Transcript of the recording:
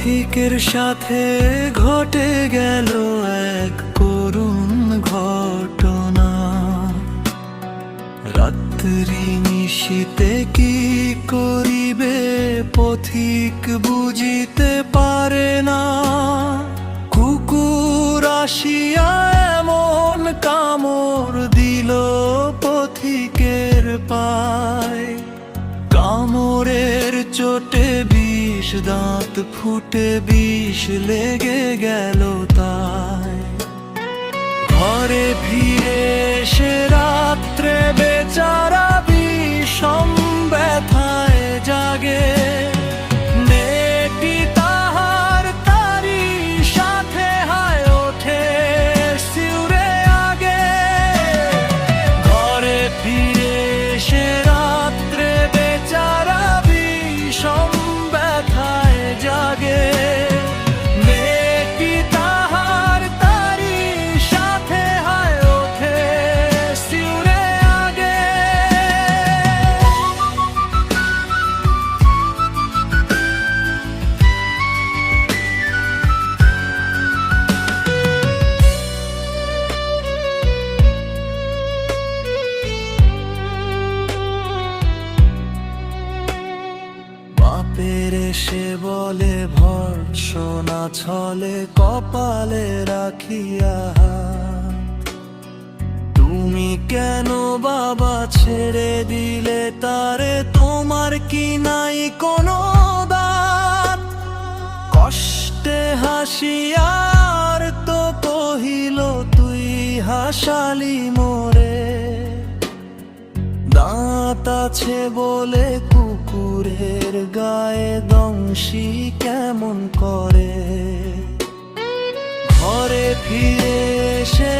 পথিকের সাথে ঘটে গেল এক করুণ ঘটনা। রাত্রি নিশীতে কি করিবে পথিক বুঝিতে পারে না। কুকুর আসিয়া এমন কামড় দিল পথিকের পায়। কামড়ের চোটে বিষ দাঁত ফুটে বিষ লেগে গেল তাই। ঘরে ফিরে সে রাত্রে বেচারা বিষম ব্যথায় জাগে। মেয়েটি তাহার তারি সাথে হায় ওঠে শিউরে আগে। ঘরে ফিরে সে রাত্রে বেচারা বিষম ব্যথায় জাগে। মেয়েটি তাহার তারি সাথে হায় ওঠে শিউরে আগে। বাপের এসে বলে ভর্ৎসনা ছলে কপালে রাখিয়া হাত। তুমি কেন বাবা ছেড়ে দিলে তারে, তোমার কি নাই কোনো দান? কষ্টে হাসিয়ার তো কহিল তুই হাসালি মোরে। দাঁত আছে বলে কুকুরের গায়ে দংশি কেমন করে। ঘরে ফিরে সে